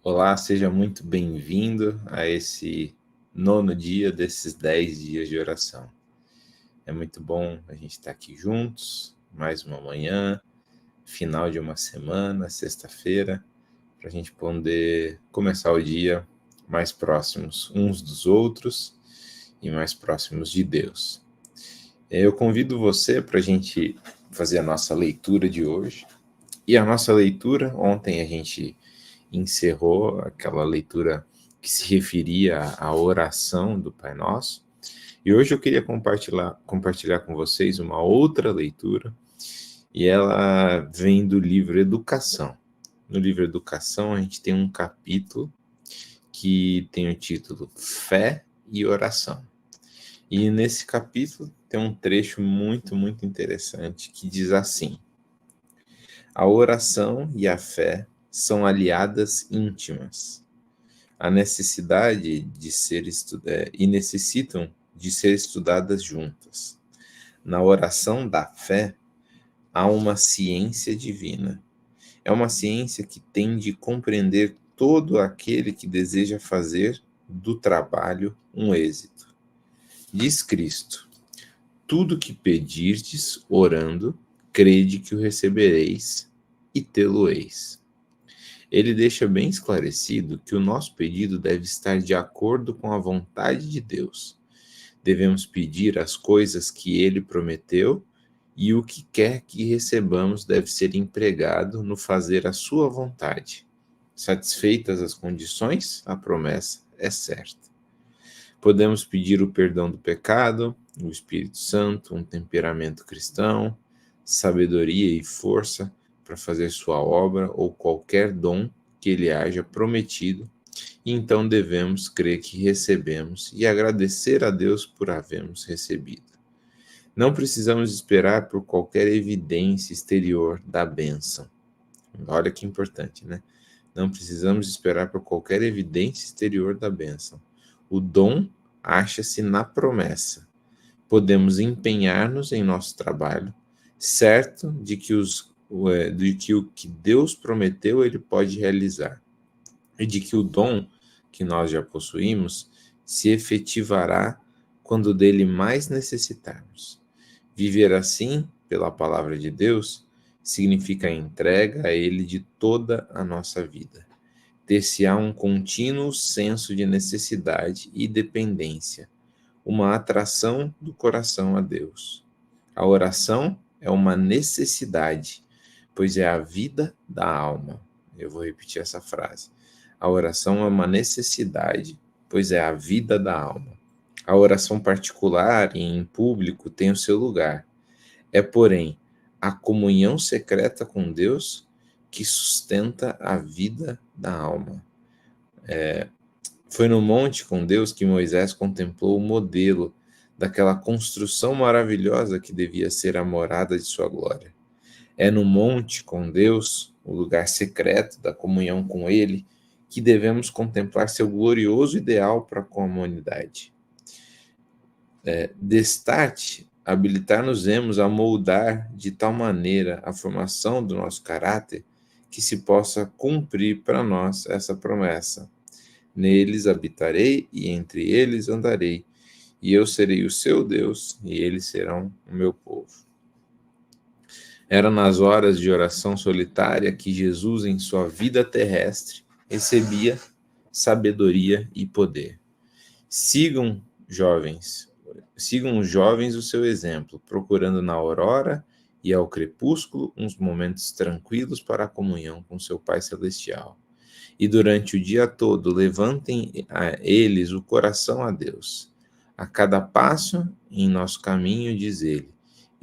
Olá, seja muito bem-vindo a esse nono dia desses 10 dias de oração. É muito bom a gente estar aqui juntos, mais uma manhã, final de uma semana, sexta-feira, para a gente poder começar o dia mais próximos uns dos outros e mais próximos de Deus. Eu convido você para a gente fazer a nossa leitura de hoje. E a nossa leitura, ontem a gente encerrou aquela leitura que se referia à oração do Pai Nosso. E hoje eu queria compartilhar com vocês uma outra leitura, e ela vem do livro Educação. No livro Educação, a gente tem um capítulo que tem o título Fé e Oração. E nesse capítulo tem um trecho muito interessante que diz assim: a oração e a fé são aliadas íntimas. A necessidade de ser e necessitam de ser estudadas juntas. Na oração da fé, há uma ciência divina. É uma ciência que tem de compreender todo aquele que deseja fazer do trabalho um êxito. Diz Cristo: tudo que pedirdes orando, crede que o recebereis e tê-lo-eis. Ele deixa bem esclarecido que o nosso pedido deve estar de acordo com a vontade de Deus. Devemos pedir as coisas que ele prometeu, e o que quer que recebamos deve ser empregado no fazer a sua vontade. Satisfeitas as condições, a promessa é certa. Podemos pedir o perdão do pecado, o Espírito Santo, um temperamento cristão, sabedoria e força para fazer sua obra ou qualquer dom que ele haja prometido, e então devemos crer que recebemos e agradecer a Deus por havermos recebido. Não precisamos esperar por qualquer evidência exterior da bênção. Olha que importante, né? Não precisamos esperar por qualquer evidência exterior da bênção. O dom acha-se na promessa. Podemos empenhar-nos em nosso trabalho, certo de que o que Deus prometeu ele pode realizar, e de que o dom que nós já possuímos se efetivará quando dele mais necessitarmos. Viver assim, pela palavra de Deus, significa a entrega a ele de toda a nossa vida. Ter-se-á um contínuo senso de necessidade e dependência, uma atração do coração a Deus. A oração é uma necessidade, pois é a vida da alma. Eu vou repetir essa frase. A oração é uma necessidade, pois é a vida da alma. A oração particular e em público tem o seu lugar. É, porém, a comunhão secreta com Deus que sustenta a vida da alma. Foi no monte com Deus que Moisés contemplou o modelo daquela construção maravilhosa que devia ser a morada de sua glória. É no monte com Deus, o lugar secreto da comunhão com Ele, que devemos contemplar seu glorioso ideal para com a humanidade. Destarte, habilitar-nos-emos a moldar de tal maneira a formação do nosso caráter que se possa cumprir para nós essa promessa. Neles habitarei e entre eles andarei, e eu serei o seu Deus, e eles serão o meu povo. Era nas horas de oração solitária que Jesus, em sua vida terrestre, recebia sabedoria e poder. Sigam, os jovens o seu exemplo, procurando na aurora e ao crepúsculo uns momentos tranquilos para a comunhão com seu Pai Celestial. E durante o dia todo levantem a eles o coração a Deus. A cada passo em nosso caminho, diz ele: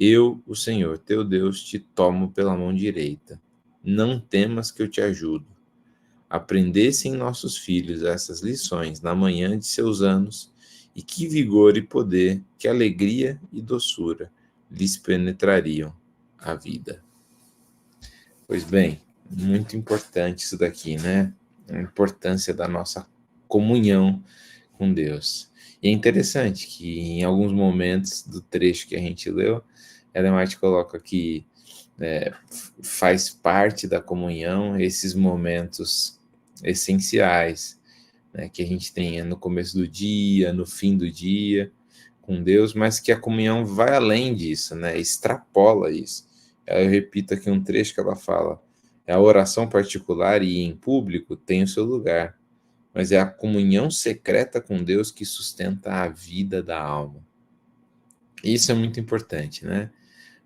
eu, o Senhor teu Deus, te tomo pela mão direita. Não temas que eu te ajudo. Aprendessem nossos filhos essas lições na manhã de seus anos, e que vigor e poder, que alegria e doçura lhes penetrariam a vida. Pois bem, muito importante isso daqui, né? A importância da nossa comunhão com Deus. E é interessante que em alguns momentos do trecho que a gente leu, Ellen White coloca que faz parte da comunhão esses momentos essenciais, né, que a gente tenha no começo do dia, no fim do dia, com Deus, mas que a comunhão vai além disso, né, extrapola isso. Eu repito aqui um trecho que ela fala: a oração particular e em público tem o seu lugar, mas é a comunhão secreta com Deus que sustenta a vida da alma. Isso é muito importante, né?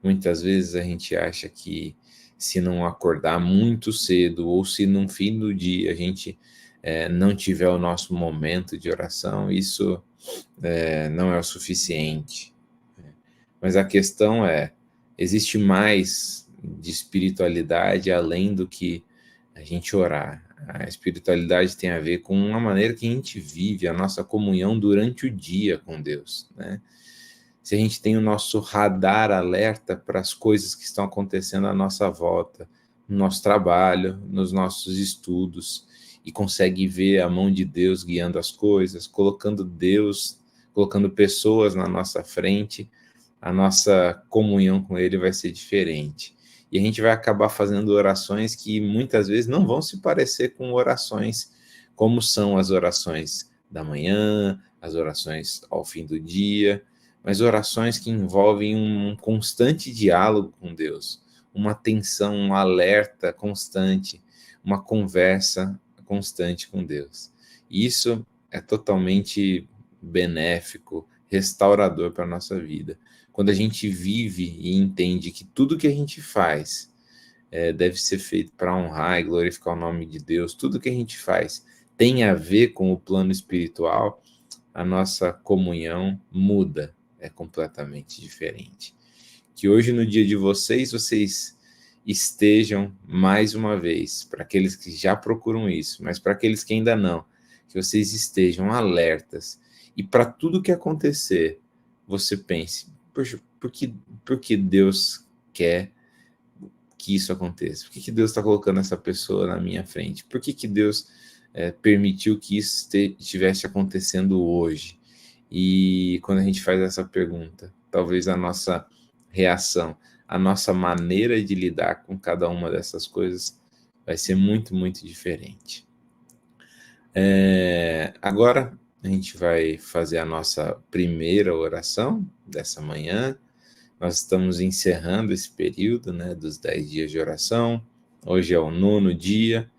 Muitas vezes a gente acha que se não acordar muito cedo ou se no fim do dia a gente não tiver o nosso momento de oração, isso não é o suficiente. Mas a questão é, existe mais de espiritualidade além do que a gente orar. A espiritualidade tem a ver com a maneira que a gente vive, a nossa comunhão durante o dia com Deus, né? Se a gente tem o nosso radar alerta para as coisas que estão acontecendo à nossa volta, no nosso trabalho, nos nossos estudos, e consegue ver a mão de Deus guiando as coisas, colocando pessoas na nossa frente, a nossa comunhão com Ele vai ser diferente. E a gente vai acabar fazendo orações que muitas vezes não vão se parecer com orações como são as orações da manhã, as orações ao fim do dia, mas orações que envolvem um constante diálogo com Deus, uma atenção, um alerta constante, uma conversa constante com Deus. Isso é totalmente benéfico, restaurador para a nossa vida. Quando a gente vive e entende que tudo que a gente faz deve ser feito para honrar e glorificar o nome de Deus, tudo que a gente faz tem a ver com o plano espiritual, a nossa comunhão muda, é completamente diferente. Que hoje, no dia de vocês estejam mais uma vez, para aqueles que já procuram isso, mas para aqueles que ainda não, que vocês estejam alertas e para tudo que acontecer, você pense, poxa, por que Deus quer que isso aconteça? Por que Deus está colocando essa pessoa na minha frente? Por que Deus permitiu que isso estivesse acontecendo hoje? E quando a gente faz essa pergunta, talvez a nossa reação, a nossa maneira de lidar com cada uma dessas coisas vai ser muito, muito diferente. Agora a gente vai fazer a nossa primeira oração dessa manhã. Nós estamos encerrando esse período, né, dos 10 dias de oração. Hoje é o 9º dia.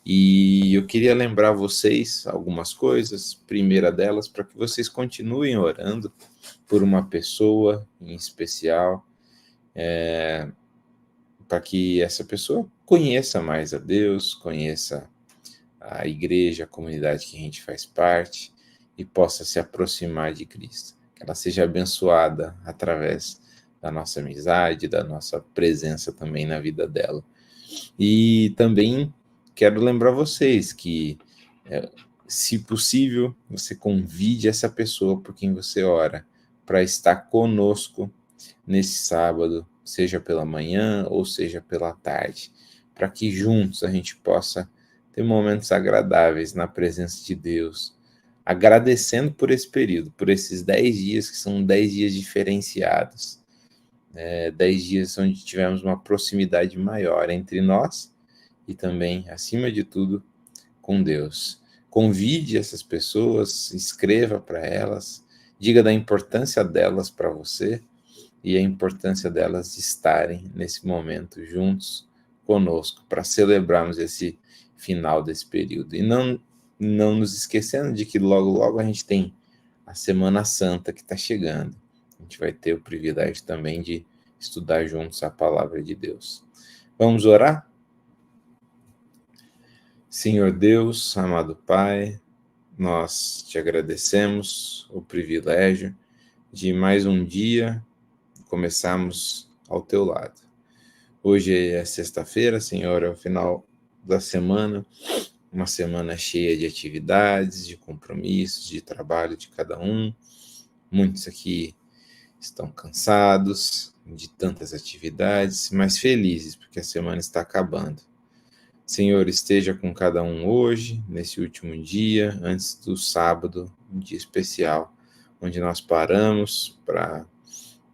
E eu queria lembrar vocês algumas coisas. Primeira delas, para que vocês continuem orando por uma pessoa em especial, para que essa pessoa conheça mais a Deus, conheça a igreja, a comunidade que a gente faz parte e possa se aproximar de Cristo. Que ela seja abençoada através da nossa amizade, da nossa presença também na vida dela. E também quero lembrar vocês que, se possível, você convide essa pessoa por quem você ora para estar conosco nesse sábado, seja pela manhã ou seja pela tarde, para que juntos a gente possa ter momentos agradáveis na presença de Deus, agradecendo por esse período, por esses 10 dias que são 10 dias diferenciados, 10 dias onde tivemos uma proximidade maior entre nós e também, acima de tudo, com Deus. Convide essas pessoas, escreva para elas, diga da importância delas para você e a importância delas estarem nesse momento juntos conosco para celebrarmos esse final desse período. E não nos esquecendo de que logo, logo a gente tem a Semana Santa que está chegando. A gente vai ter o privilégio também de estudar juntos a palavra de Deus. Vamos orar? Senhor Deus, amado Pai, nós te agradecemos o privilégio de mais um dia começarmos ao teu lado. Hoje é sexta-feira, Senhor, é o final da semana, uma semana cheia de atividades, de compromissos, de trabalho de cada um. Muitos aqui estão cansados de tantas atividades, mas felizes porque a semana está acabando. Senhor, esteja com cada um hoje, nesse último dia, antes do sábado, um dia especial, onde nós paramos para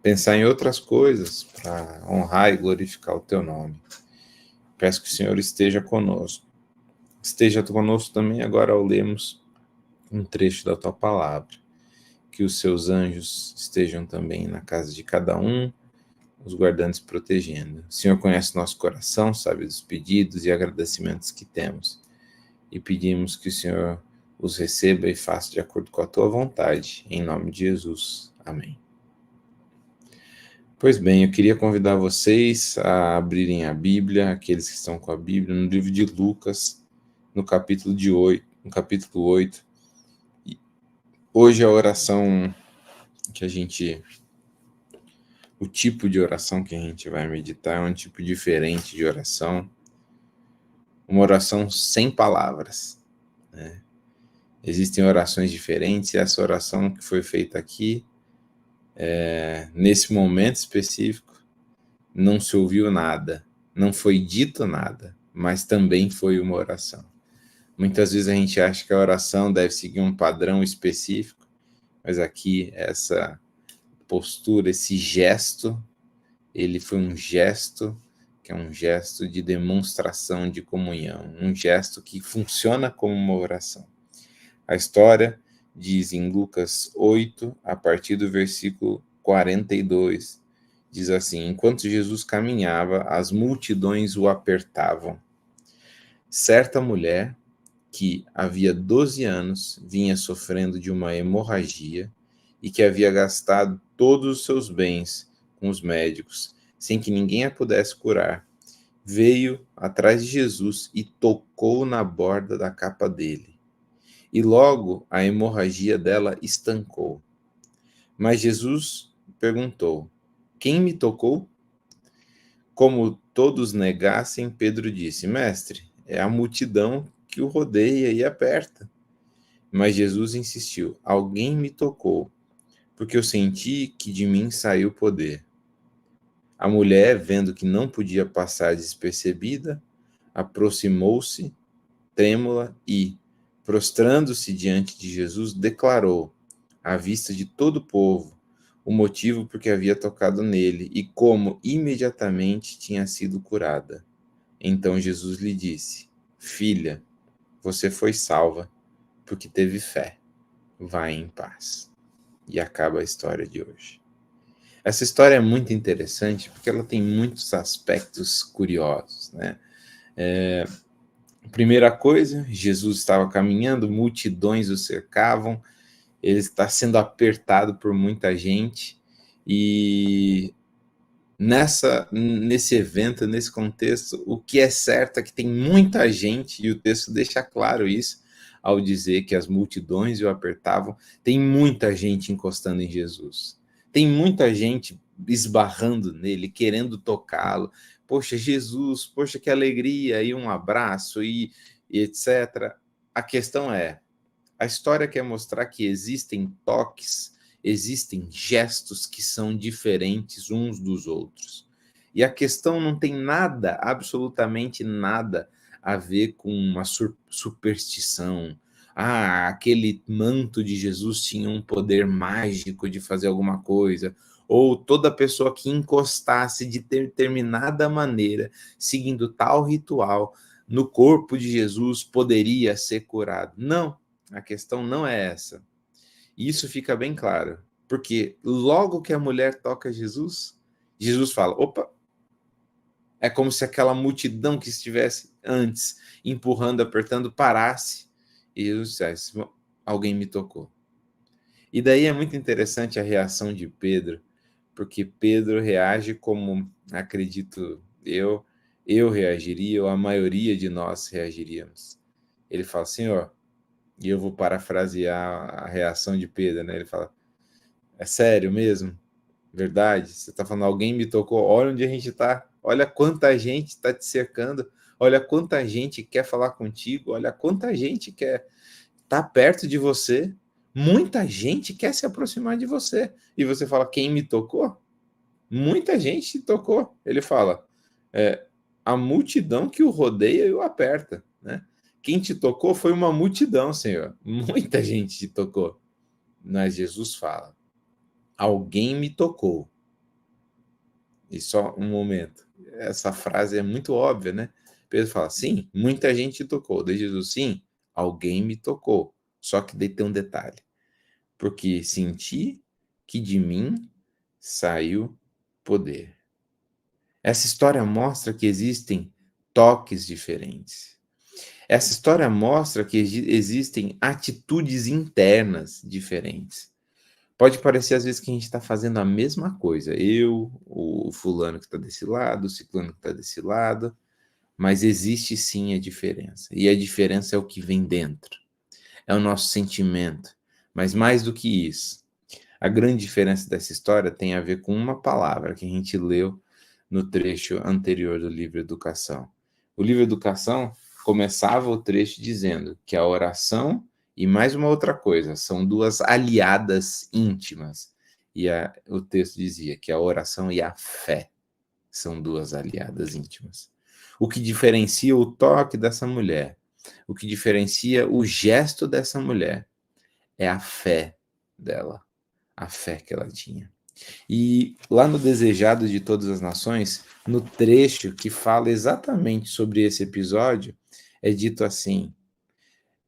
pensar em outras coisas, para honrar e glorificar o teu nome. Peço que o Senhor esteja conosco. esteja conosco também agora ao lermos um trecho da tua palavra. Que os seus anjos estejam também na casa de cada um, os guardando e protegendo. O Senhor conhece nosso coração, sabe dos pedidos e agradecimentos que temos. E pedimos que o Senhor os receba e faça de acordo com a tua vontade. Em nome de Jesus. Amém. Pois bem, eu queria convidar vocês a abrirem a Bíblia, aqueles que estão com a Bíblia, no livro de Lucas, no capítulo 8. Hoje a oração o tipo de oração que a gente vai meditar é um tipo diferente de oração, uma oração sem palavras, né? Existem orações diferentes e essa oração que foi feita aqui, nesse momento específico, não se ouviu nada, não foi dito nada, mas também foi uma oração. Muitas vezes a gente acha que a oração deve seguir um padrão específico, mas aqui essa postura, esse gesto, ele foi um gesto que é um gesto de demonstração de comunhão, um gesto que funciona como uma oração. A história diz em Lucas 8, a partir do versículo 42, diz assim: enquanto Jesus caminhava, as multidões o apertavam. Certa mulher, que havia 12 anos vinha sofrendo de uma hemorragia e que havia gastado todos os seus bens com os médicos, sem que ninguém a pudesse curar, veio atrás de Jesus e tocou na borda da capa dele. E logo a hemorragia dela estancou. Mas Jesus perguntou: quem me tocou? Como todos negassem, Pedro disse: mestre, é a multidão que o rodeia e aperta. Mas Jesus insistiu: alguém me tocou, porque eu senti que de mim saiu poder. A mulher, vendo que não podia passar despercebida, aproximou-se, trêmula, e, prostrando-se diante de Jesus, declarou, à vista de todo o povo, o motivo por que havia tocado nele e como imediatamente tinha sido curada. Então Jesus lhe disse: filha, você foi salva, porque teve fé. Vai em paz. E acaba a história de hoje. Essa história é muito interessante porque ela tem muitos aspectos curiosos, né? Primeira coisa, Jesus estava caminhando, multidões o cercavam, ele está sendo apertado por muita gente e nesse evento, nesse contexto, o que é certo é que tem muita gente, e o texto deixa claro isso, ao dizer que as multidões o apertavam, tem muita gente encostando em Jesus. Tem muita gente esbarrando nele, querendo tocá-lo. Poxa, Jesus, poxa, que alegria, e um abraço, e etc. A questão é, a história quer mostrar que existem toques, existem gestos que são diferentes uns dos outros. E a questão não tem nada, absolutamente nada, a ver com uma superstição. Ah, aquele manto de Jesus tinha um poder mágico de fazer alguma coisa. Ou toda pessoa que encostasse de determinada maneira, seguindo tal ritual, no corpo de Jesus poderia ser curado. Não, a questão não é essa. E isso fica bem claro, porque logo que a mulher toca Jesus, Jesus fala: opa, é como se aquela multidão que estivesse antes empurrando, apertando, parasse e Jesus dissesse: alguém me tocou. E daí é muito interessante a reação de Pedro, porque Pedro reage como, acredito eu reagiria, ou a maioria de nós reagiríamos. Ele fala: Senhor, e eu vou parafrasear a reação de Pedro, né? Ele fala: é sério mesmo? Verdade? Você está falando, alguém me tocou? Olha onde a gente está. Olha quanta gente está te cercando. Olha quanta gente quer falar contigo. Olha quanta gente quer estar perto de você. Muita gente quer se aproximar de você. E você fala: quem me tocou? Muita gente te tocou. Ele fala: a multidão que o rodeia e o aperta, né? Quem te tocou foi uma multidão, Senhor. Muita gente te tocou. Mas Jesus fala: alguém me tocou. E só um momento. Essa frase é muito óbvia, né? Pedro fala, sim, muita gente tocou. Daí Jesus, sim, alguém me tocou. Só que daí tem um detalhe. Porque senti que de mim saiu poder. Essa história mostra que existem toques diferentes. Essa história mostra que existem atitudes internas diferentes. Pode parecer às vezes que a gente está fazendo a mesma coisa. Eu, o fulano que está desse lado, o ciclano que está desse lado, mas existe sim a diferença. E a diferença é o que vem dentro. É o nosso sentimento. Mas mais do que isso, a grande diferença dessa história tem a ver com uma palavra que a gente leu no trecho anterior do livro Educação. O livro Educação começava o trecho dizendo que a oração e mais uma outra coisa são duas aliadas íntimas. E o texto dizia que a oração e a fé são duas aliadas íntimas. O que diferencia o toque dessa mulher, o que diferencia o gesto dessa mulher, é a fé dela, a fé que ela tinha. E lá no Desejado de Todas as Nações, no trecho que fala exatamente sobre esse episódio, é dito assim: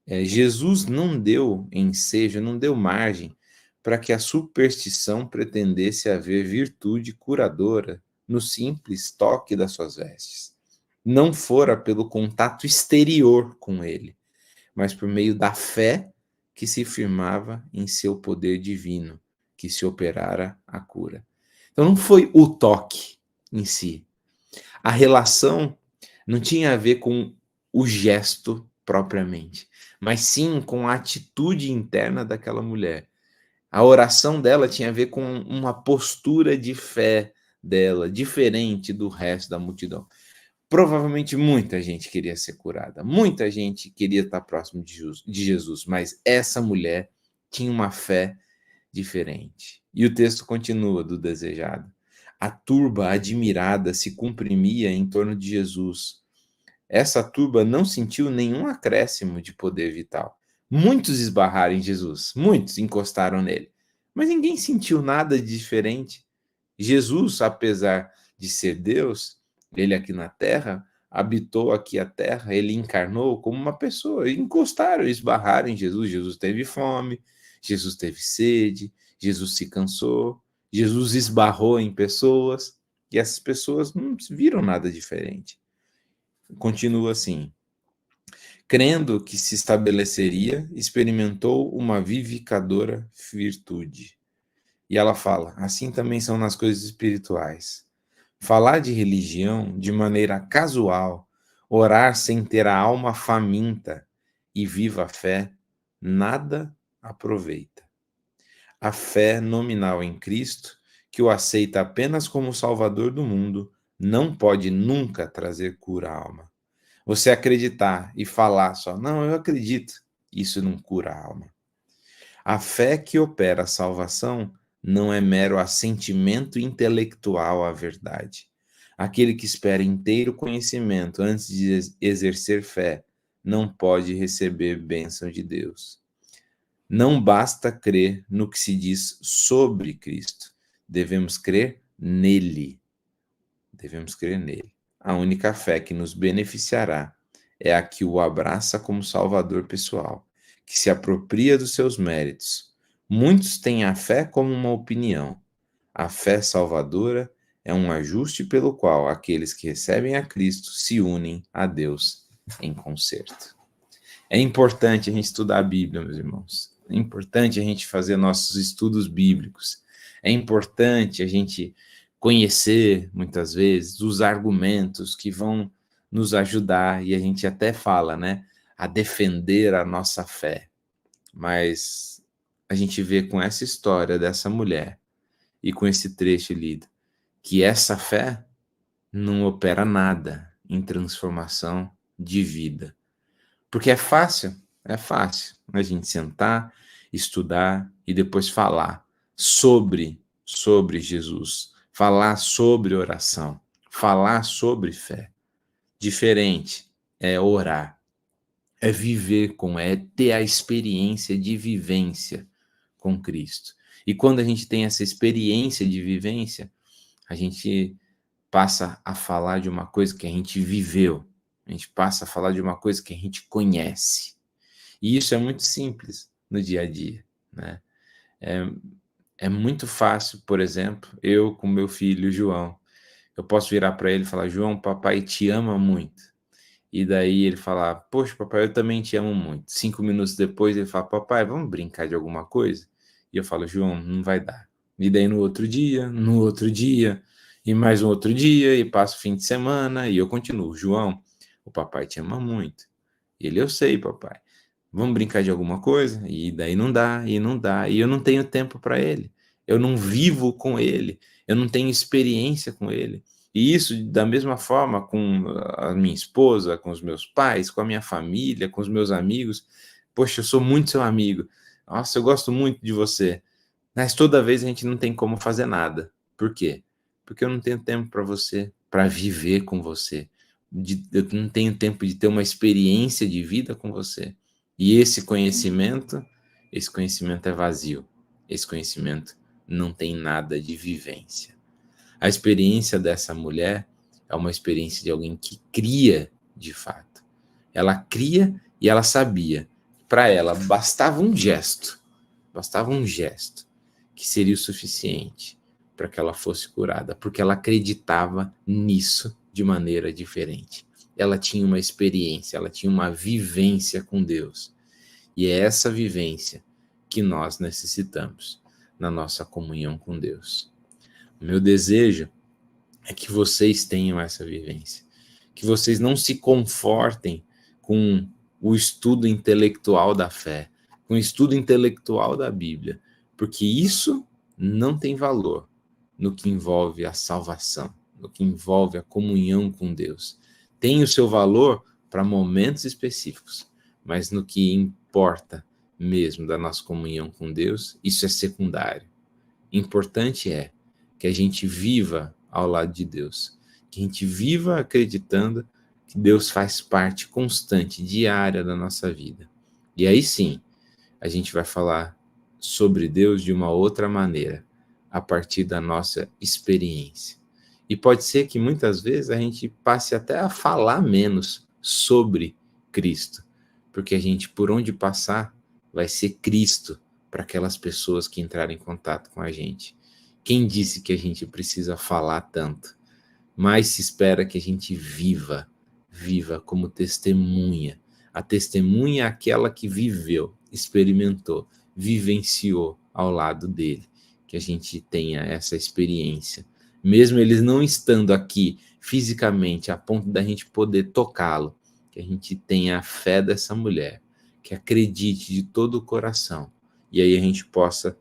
Jesus não deu ensejo, não deu margem para que a superstição pretendesse haver virtude curadora no simples toque das suas vestes. Não fora pelo contato exterior com ele, mas por meio da fé que se firmava em seu poder divino, que se operara a cura. Então não foi o toque em si. A relação não tinha a ver com o gesto propriamente, mas sim com a atitude interna daquela mulher. A oração dela tinha a ver com uma postura de fé dela, diferente do resto da multidão. Provavelmente muita gente queria ser curada, muita gente queria estar próximo de Jesus, mas essa mulher tinha uma fé diferente. E o texto continua do Desejado. A turba admirada se comprimia em torno de Jesus. Essa turba não sentiu nenhum acréscimo de poder vital. Muitos esbarraram em Jesus, muitos encostaram nele, mas ninguém sentiu nada de diferente. Jesus, apesar de ser Deus, ele aqui na terra, habitou aqui a terra, ele encarnou como uma pessoa. Encostaram, esbarraram em Jesus. Jesus teve fome, Jesus teve sede, Jesus se cansou, Jesus esbarrou em pessoas e essas pessoas não viram nada diferente. Continua assim: crendo que se estabeleceria, experimentou uma vivificadora virtude. E ela fala: assim também são nas coisas espirituais. Falar de religião de maneira casual, orar sem ter a alma faminta e viva a fé, nada aproveita. A fé nominal em Cristo, que o aceita apenas como Salvador do mundo, não pode nunca trazer cura à alma. Você acreditar e falar só, não, eu acredito, isso não cura a alma. A fé que opera a salvação não é mero assentimento intelectual à verdade. Aquele que espera inteiro conhecimento antes de exercer fé não pode receber bênção de Deus. Não basta crer no que se diz sobre Cristo. Devemos crer nele. Devemos crer nele. A única fé que nos beneficiará é a que o abraça como Salvador pessoal, que se apropria dos seus méritos. Muitos têm a fé como uma opinião. A fé salvadora é um ajuste pelo qual aqueles que recebem a Cristo se unem a Deus em concerto. É importante a gente estudar a Bíblia, meus irmãos. É importante a gente fazer nossos estudos bíblicos. É importante a gente conhecer, muitas vezes, os argumentos que vão nos ajudar, e a gente até fala, né, a defender a nossa fé. Mas a gente vê com essa história dessa mulher e com esse trecho lido, que essa fé não opera nada em transformação de vida. Porque é fácil a gente sentar, estudar e depois falar sobre Jesus, falar sobre oração, falar sobre fé. Diferente é orar, é viver é ter a experiência de vivência com Cristo. E quando a gente tem essa experiência de vivência, a gente passa a falar de uma coisa que a gente viveu. A gente passa a falar de uma coisa que a gente conhece. E isso é muito simples no dia a dia, né? É, é muito fácil, por exemplo, eu com meu filho João, eu posso virar para ele e falar: João, papai te ama muito. E daí ele falar: poxa, papai, eu também te amo muito. 5 minutos depois ele fala: papai, vamos brincar de alguma coisa? E eu falo: João, não vai dar. E daí no outro dia, e mais um outro dia, e passa o fim de semana, e eu continuo: João, o papai te ama muito. Ele: eu sei, papai. Vamos brincar de alguma coisa? E daí não dá, e não dá. E eu não tenho tempo para ele. Eu não vivo com ele. Eu não tenho experiência com ele. E isso, da mesma forma, com a minha esposa, com os meus pais, com a minha família, com os meus amigos. Poxa, eu sou muito seu amigo. Nossa, eu gosto muito de você. Mas toda vez a gente não tem como fazer nada. Por quê? Porque eu não tenho tempo para você, para viver com você. Eu não tenho tempo de ter uma experiência de vida com você. E esse conhecimento é vazio. Esse conhecimento não tem nada de vivência. A experiência dessa mulher é uma experiência de alguém que cria de fato. Ela cria e ela sabia. Para ela, bastava um gesto, que seria o suficiente para que ela fosse curada, porque ela acreditava nisso de maneira diferente. Ela tinha uma experiência, ela tinha uma vivência com Deus. E é essa vivência que nós necessitamos na nossa comunhão com Deus. O meu desejo é que vocês tenham essa vivência, que vocês não se confortem com o estudo intelectual da fé, com o estudo intelectual da Bíblia, porque isso não tem valor no que envolve a salvação, no que envolve a comunhão com Deus. Tem o seu valor para momentos específicos, mas no que importa mesmo da nossa comunhão com Deus, isso é secundário. Importante é que a gente viva ao lado de Deus, que a gente viva acreditando que Deus faz parte constante, diária da nossa vida. E aí sim, a gente vai falar sobre Deus de uma outra maneira, a partir da nossa experiência. E pode ser que muitas vezes a gente passe até a falar menos sobre Cristo, porque a gente, por onde passar, vai ser Cristo para aquelas pessoas que entrarem em contato com a gente. Quem disse que a gente precisa falar tanto? Mas se espera que a gente viva como testemunha. A testemunha é aquela que viveu, experimentou, vivenciou ao lado dele. Que a gente tenha essa experiência. Mesmo eles não estando aqui fisicamente, a ponto da gente poder tocá-lo, que a gente tenha a fé dessa mulher, que acredite de todo o coração. E aí a gente possa,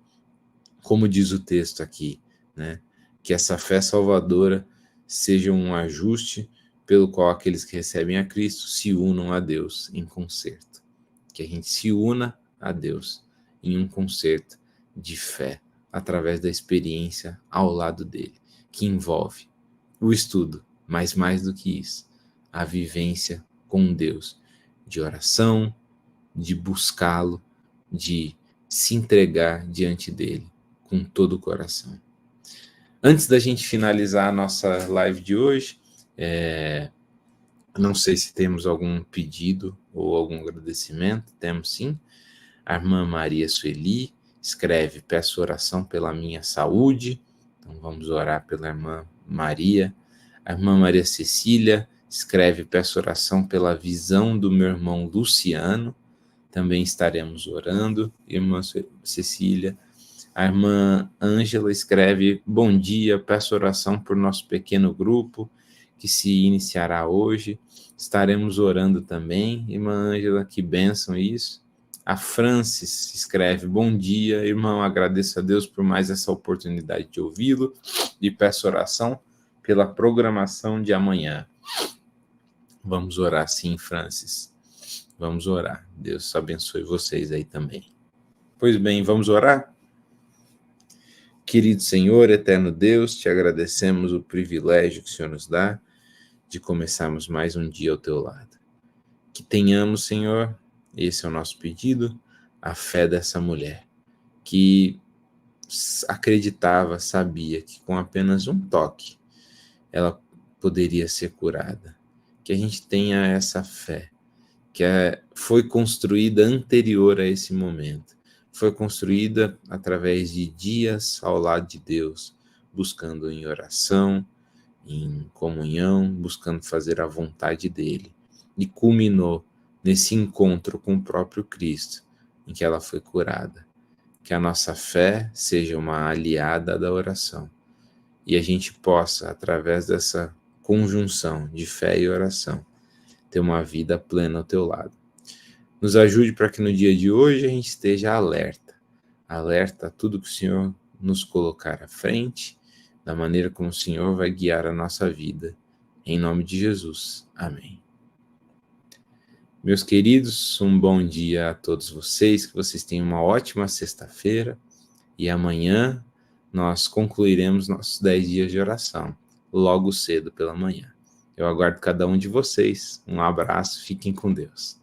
como diz o texto aqui, né, que essa fé salvadora seja um ajuste pelo qual aqueles que recebem a Cristo se unam a Deus em concerto. Que a gente se una a Deus em um concerto de fé, através da experiência ao lado dele, que envolve o estudo, mas mais do que isso, a vivência com Deus, de oração, de buscá-lo, de se entregar diante dele com todo o coração. Antes da gente finalizar a nossa live de hoje, não sei se temos algum pedido ou algum agradecimento. Temos sim. A irmã Maria Sueli escreve: peço oração pela minha saúde. Então vamos orar pela irmã Maria. A irmã Maria Cecília escreve: peço oração pela visão do meu irmão Luciano. Também estaremos orando. Irmã Cecília. A irmã Ângela escreve: bom dia, peço oração por nosso pequeno grupo que se iniciará hoje. Estaremos orando também. Irmã Ângela, que bênção isso. A Francis escreve: bom dia, irmão, agradeço a Deus por mais essa oportunidade de ouvi-lo e peço oração pela programação de amanhã. Vamos orar sim, Francis. Vamos orar. Deus abençoe vocês aí também. Pois bem, vamos orar? Querido Senhor, eterno Deus, te agradecemos o privilégio que o Senhor nos dá de começarmos mais um dia ao teu lado. Que tenhamos, Senhor, esse é o nosso pedido, a fé dessa mulher, que acreditava, sabia que com apenas um toque ela poderia ser curada. que a gente tenha essa fé, que foi construída anterior a esse momento, foi construída através de dias ao lado de Deus, buscando em oração, em comunhão, buscando fazer a vontade dele, e culminou nesse encontro com o próprio Cristo, em que ela foi curada. Que a nossa fé seja uma aliada da oração, e a gente possa, através dessa conjunção de fé e oração, ter uma vida plena ao teu lado. Nos ajude para que no dia de hoje a gente esteja alerta a tudo que o Senhor nos colocar à frente, da maneira como o Senhor vai guiar a nossa vida. Em nome de Jesus. Amém. Meus queridos, um bom dia a todos vocês, que vocês tenham uma ótima sexta-feira, e amanhã nós concluiremos nossos 10 dias de oração, logo cedo pela manhã. Eu aguardo cada um de vocês. Um abraço, fiquem com Deus.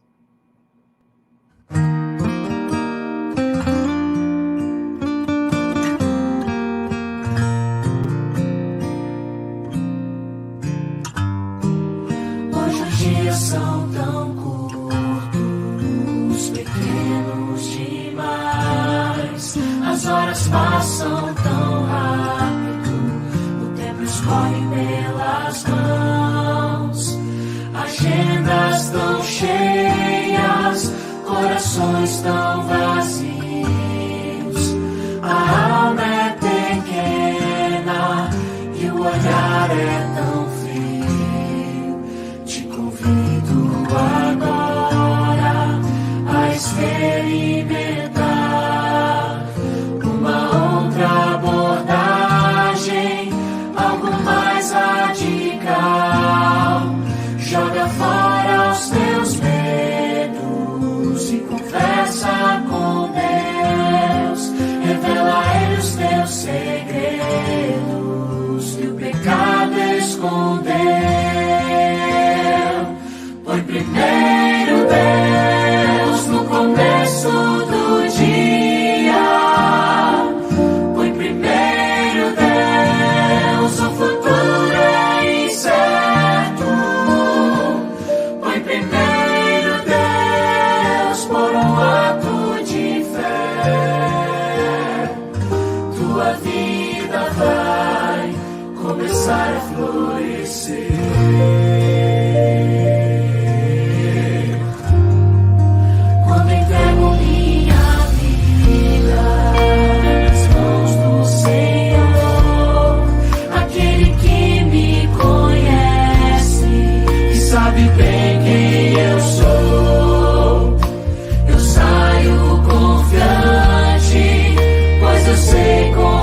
Hoje os dias são tão curtos, pequenos demais. As horas passam tão rápido, o tempo escorre pelas mãos. Agendas tão cheias, corações tão vazios. A alma é pequena e o olhar é tão frio. Te convido agora a experimentar uma outra abordagem, algo mais radical. Joga fora os teus medos e conversa com Deus. Revela a Ele os teus segredos que o pecado escondeu. Põe primeiro Deus no começo do dia. Põe primeiro Deus, o futuro é incerto. Põe primeiro Deus por um ato de fé. Tua vida vai começar a florescer. Quando entrego minha vida nas mãos do Senhor, aquele que me conhece e sabe bem quem eu sou, eu saio confiante, pois eu sei como